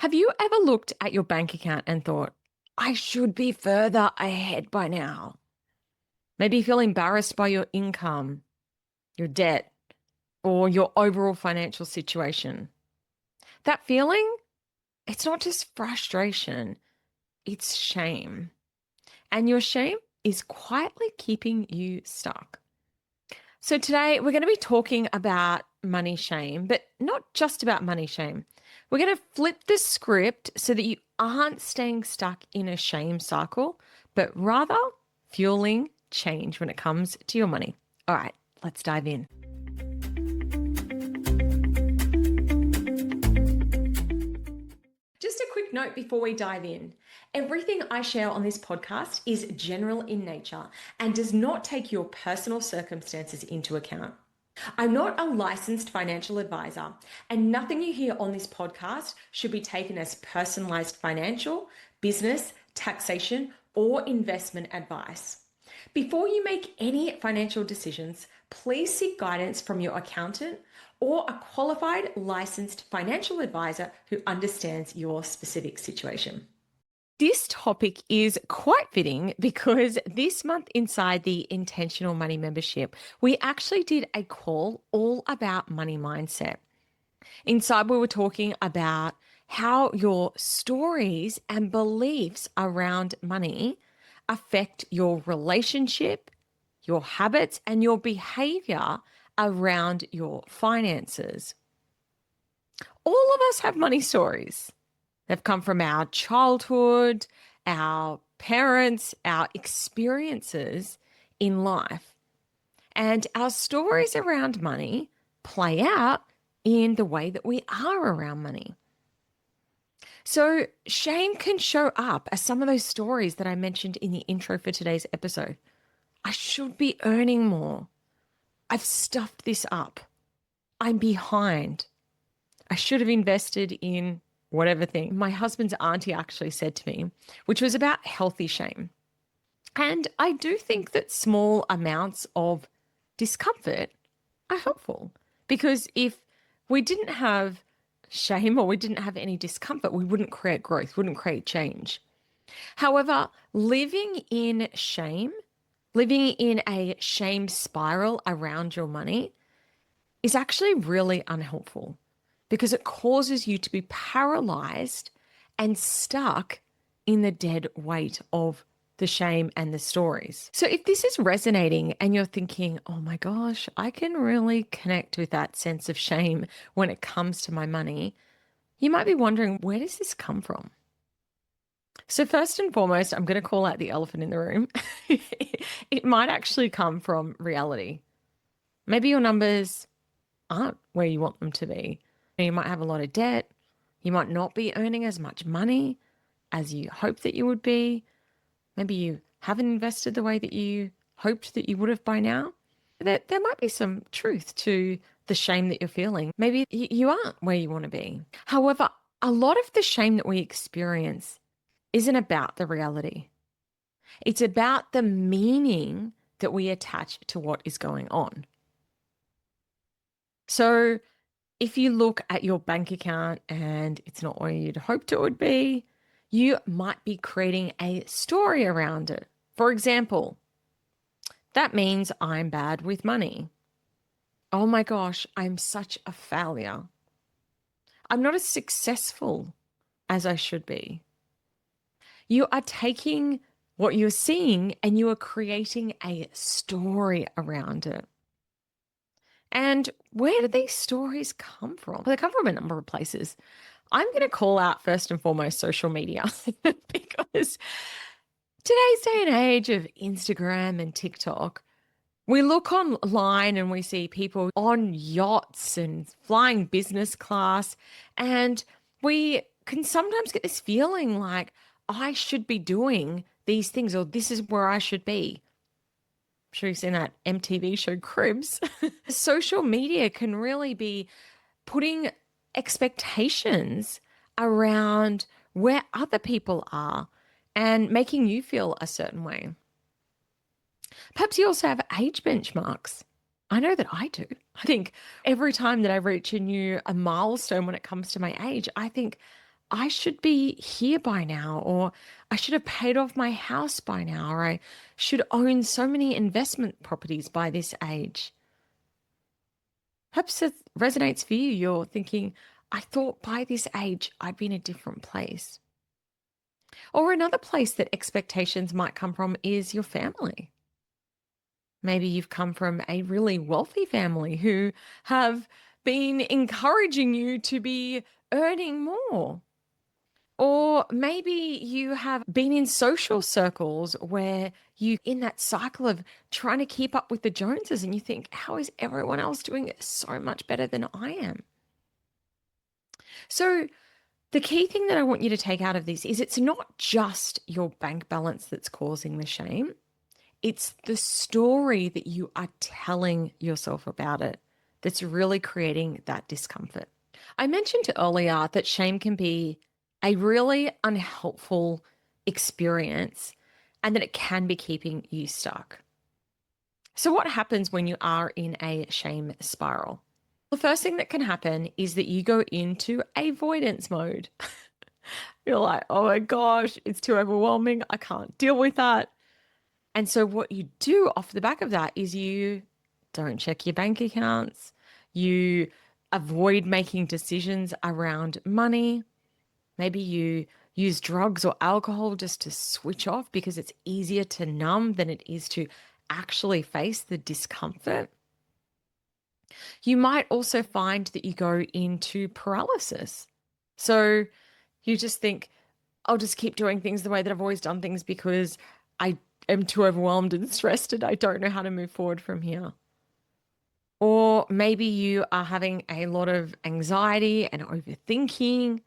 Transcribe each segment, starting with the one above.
Have you ever looked at your bank account and thought, I should be further ahead by now? Maybe you feel embarrassed by your income, your debt, or your overall financial situation. That feeling, it's not just frustration, it's shame. And your shame is quietly keeping you stuck. So today we're going to be talking about money shame, but not just about money shame. We're going to flip the script so that you aren't staying stuck in a shame cycle, but rather fueling change when it comes to your money. All right, let's dive in. Just a quick note before we dive in. Everything I share on this podcast is general in nature and does not take your personal circumstances into account. I'm not a licensed financial advisor, and nothing you hear on this podcast should be taken as personalized financial, business, taxation, or investment advice. Before you make any financial decisions, please seek guidance from your accountant or a qualified licensed financial advisor who understands your specific situation. This topic is quite fitting because this month inside the Intentional Money membership, we actually did a call all about money mindset. Inside, we were talking about how your stories and beliefs around money affect your relationship, your habits, and your behavior around your finances. All of us have money stories. They've come from our childhood, our parents, our experiences in life. And our stories around money play out in the way that we are around money. So shame can show up as some of those stories that I mentioned in the intro for today's episode. I should be earning more. I've stuffed this up. I'm behind. I should have invested in whatever thing. My husband's auntie actually said to me, which was about healthy shame. And I do think that small amounts of discomfort are helpful because if we didn't have shame or we didn't have any discomfort, we wouldn't create growth, wouldn't create change. However, living in shame, living in a shame spiral around your money is actually really unhelpful because it causes you to be paralyzed and stuck in the dead weight of the shame and the stories. So if this is resonating and you're thinking, oh my gosh, I can really connect with that sense of shame when it comes to my money, you might be wondering, where does this come from? So first and foremost, I'm going to call out the elephant in the room. It might actually come from reality. Maybe your numbers aren't where you want them to be. You might have a lot of debt. You might not be earning as much money as you hoped that you would be. Maybe you haven't invested the way that you hoped that you would have by now. There might be some truth to the shame that you're feeling. Maybe you aren't where you want to be. However, a lot of the shame that we experience isn't about the reality. It's about the meaning that we attach to what is going on. So if you look at your bank account and it's not where you'd hoped it would be, you might be creating a story around it. For example, that means I'm bad with money. Oh my gosh, I'm such a failure. I'm not as successful as I should be. You are taking what you're seeing and you are creating a story around it. And where do these stories come from? Well, they come from a number of places. I'm going to call out first and foremost social media because today's day and age of Instagram and TikTok, we look online and we see people on yachts and flying business class, and we can sometimes get this feeling like I should be doing these things or this is where I should be. I'm sure you've seen that MTV show Cribs. Social media can really be putting expectations around where other people are and making you feel a certain way. Perhaps you also have age benchmarks. I know that I do. I think every time that I reach a milestone when it comes to my age, I think, I should be here by now, or I should have paid off my house by now, or I should own so many investment properties by this age. Perhaps it resonates for you. You're thinking, I thought by this age I'd be in a different place. Or another place that expectations might come from is your family. Maybe you've come from a really wealthy family who have been encouraging you to be earning more. Or maybe you have been in social circles where you in that cycle of trying to keep up with the Joneses and you think, how is everyone else doing it so much better than I am? So the key thing that I want you to take out of this is it's not just your bank balance that's causing the shame. It's the story that you are telling yourself about it that's really creating that discomfort. I mentioned earlier that shame can be a really unhelpful experience and that it can be keeping you stuck. So, what happens when you are in a shame spiral? The first thing that can happen is that you go into avoidance mode. You're like, oh my gosh, it's too overwhelming. I can't deal with that. And so, what you do off the back of that is you don't check your bank accounts, you avoid making decisions around money. Maybe you use drugs or alcohol just to switch off because it's easier to numb than it is to actually face the discomfort. You might also find that you go into paralysis. So you just think, I'll just keep doing things the way that I've always done things because I am too overwhelmed and stressed and I don't know how to move forward from here. Or maybe you are having a lot of anxiety and overthinking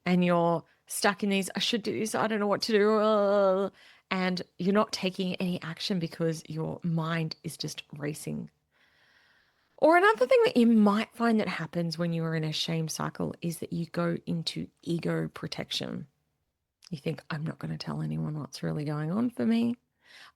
and you're stuck in these, I should do this, I don't know what to do. And you're not taking any action because your mind is just racing. Or another thing that you might find that happens when you are in a shame cycle is that you go into ego protection. You think, I'm not going to tell anyone what's really going on for me.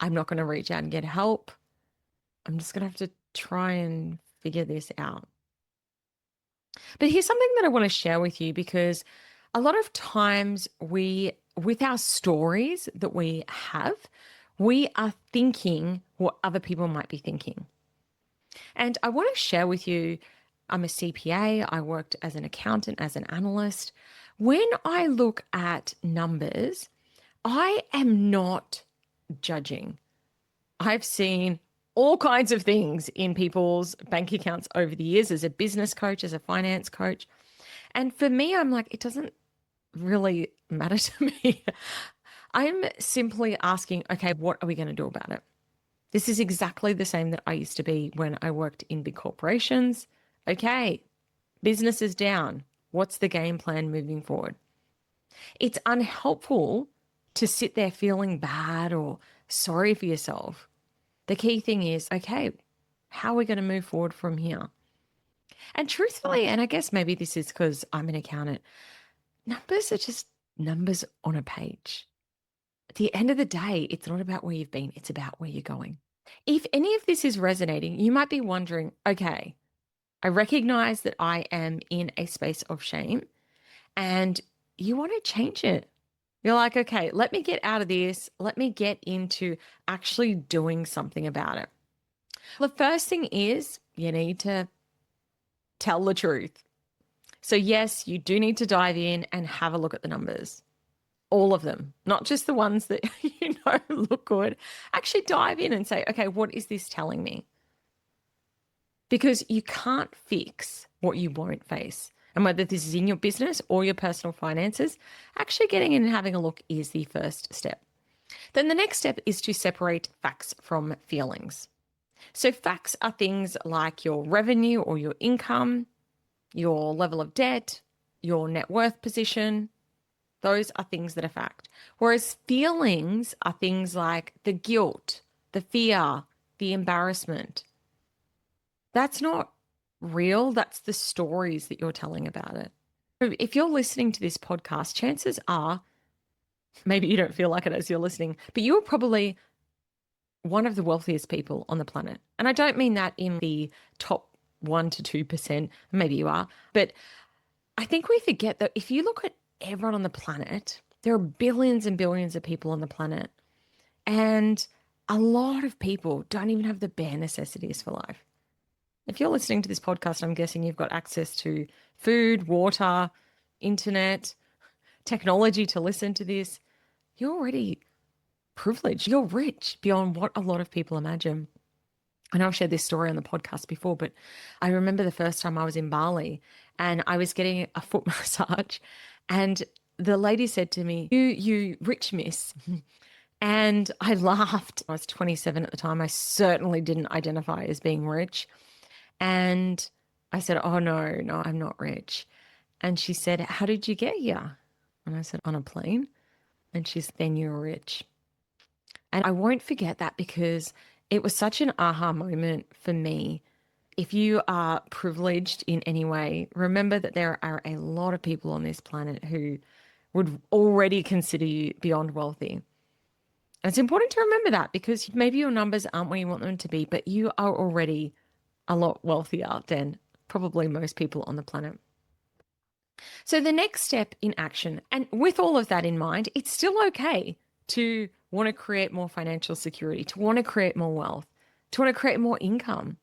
I'm not going to reach out and get help. I'm just going to have to try and figure this out. But here's something that I want to share with you because a lot of times with our stories that we have, we are thinking what other people might be thinking. And I want to share with you, I'm a CPA, I worked as an accountant, as an analyst. When I look at numbers, I am not judging. I've seen all kinds of things in people's bank accounts over the years as a business coach, as a finance coach. And for me, I'm like, it doesn't really matter to me. I'm simply asking, okay, what are we going to do about it? This is exactly the same that I used to be when I worked in big corporations. Okay, business is down. What's the game plan moving forward? It's unhelpful to sit there feeling bad or sorry for yourself. The key thing is, okay, how are we going to move forward from here? And truthfully, and I guess maybe this is because I'm an accountant, numbers are just numbers on a page. At the end of the day, it's not about where you've been, it's about where you're going. If any of this is resonating, you might be wondering, okay, I recognize that I am in a space of shame and you want to change it. You're like, okay, let me get out of this. Let me get into actually doing something about it. The first thing is you need to tell the truth. So, yes, you do need to dive in and have a look at the numbers. All of them, not just the ones that look good. Actually dive in and say, okay, what is this telling me? Because you can't fix what you won't face. And whether this is in your business or your personal finances, actually getting in and having a look is the first step. Then the next step is to separate facts from feelings. So facts are things like your revenue or your income, your level of debt, your net worth position. Those are things that are fact. Whereas feelings are things like the guilt, the fear, the embarrassment. That's not real. That's the stories that you're telling about it. So if you're listening to this podcast, chances are, maybe you don't feel like it as you're listening, but you're probably one of the wealthiest people on the planet. And I don't mean that in the top 1% to 2%, maybe you are, but I think we forget that if you look at everyone on the planet. There are billions and billions of people on the planet. And a lot of people don't even have the bare necessities for life. If you're listening to this podcast, I'm guessing you've got access to food, water, internet, technology to listen to this. You're already privileged. You're rich beyond what a lot of people imagine. I know I've shared this story on the podcast before, but I remember the first time I was in Bali and I was getting a foot massage, and the lady said to me, you rich miss. And I laughed. I was 27 at the time. I certainly didn't identify as being rich. And I said, oh, no, I'm not rich. And she said, how did you get here? And I said, on a plane. And she said, then you're rich. And I won't forget that because it was such an aha moment for me. If you are privileged in any way, remember that there are a lot of people on this planet who would already consider you beyond wealthy. And it's important to remember that because maybe your numbers aren't where you want them to be, but you are already a lot wealthier than probably most people on the planet. So the next step in action, and with all of that in mind, it's still okay to want to create more financial security, to want to create more wealth, to want to create more income.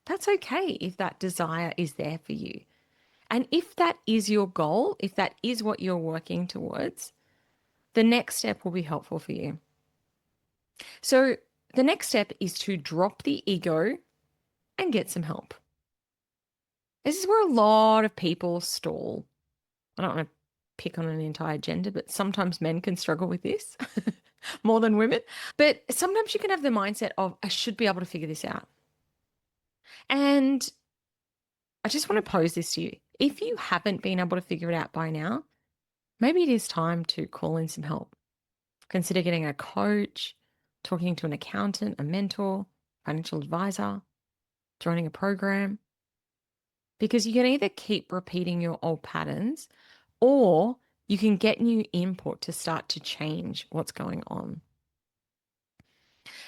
That's okay if that desire is there for you. And if that is your goal, if that is what you're working towards, the next step will be helpful for you. So the next step is to drop the ego and get some help. This is where a lot of people stall. I don't want to pick on an entire gender, but sometimes men can struggle with this more than women. But sometimes you can have the mindset of, I should be able to figure this out. And I just want to pose this to you. If you haven't been able to figure it out by now, maybe it is time to call in some help. Consider getting a coach, talking to an accountant, a mentor, financial advisor, joining a program. Because you can either keep repeating your old patterns or you can get new input to start to change what's going on.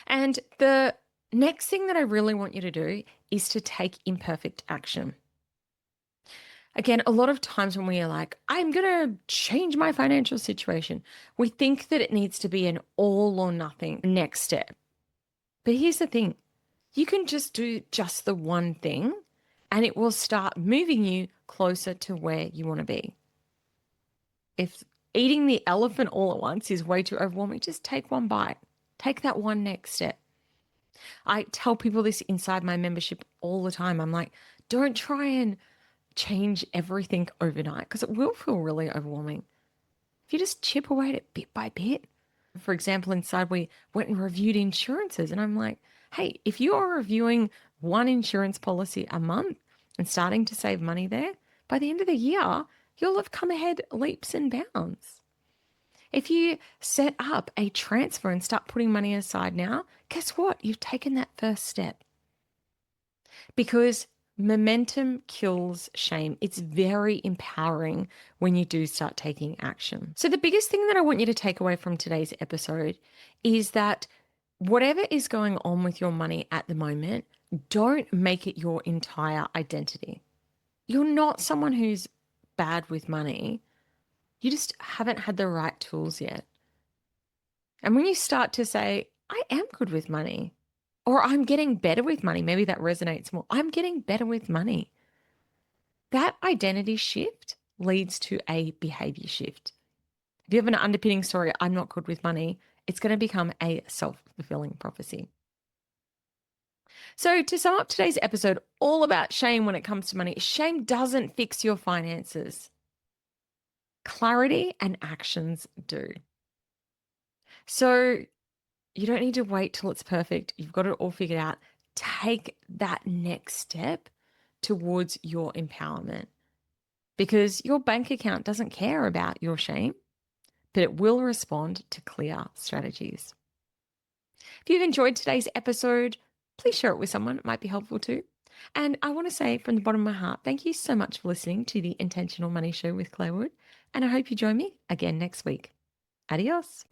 And the next thing that I really want you to do is to take imperfect action. Again, a lot of times when we are like, I'm going to change my financial situation, we think that it needs to be an all or nothing next step. But here's the thing. You can just do just the one thing and it will start moving you closer to where you want to be. If eating the elephant all at once is way too overwhelming, just take one bite. Take that one next step. I tell people this inside my membership all the time. I'm like, don't try and change everything overnight because it will feel really overwhelming. If you just chip away at it bit by bit. For example, inside we went and reviewed insurances and I'm like, hey, if you are reviewing one insurance policy a month and starting to save money there, by the end of the year, you'll have come ahead leaps and bounds. If you set up a transfer and start putting money aside now, guess what? You've taken that first step. Because momentum kills shame. It's very empowering when you do start taking action. So the biggest thing that I want you to take away from today's episode is that whatever is going on with your money at the moment, don't make it your entire identity. You're not someone who's bad with money. You just haven't had the right tools yet. And when you start to say, I am good with money, or I'm getting better with money, maybe that resonates more. I'm getting better with money. That identity shift leads to a behavior shift. If you have an underpinning story, I'm not good with money, it's going to become a self-fulfilling prophecy. So to sum up today's episode, all about shame when it comes to money, shame doesn't fix your finances. Clarity and actions do. So you don't need to wait till it's perfect. You've got it all figured out. Take that next step towards your empowerment because your bank account doesn't care about your shame, but it will respond to clear strategies. If you've enjoyed today's episode, please share it with someone. It might be helpful too. And I want to say from the bottom of my heart, thank you so much for listening to the Intentional Money Show with Clare Wood. And I hope you join me again next week. Adios.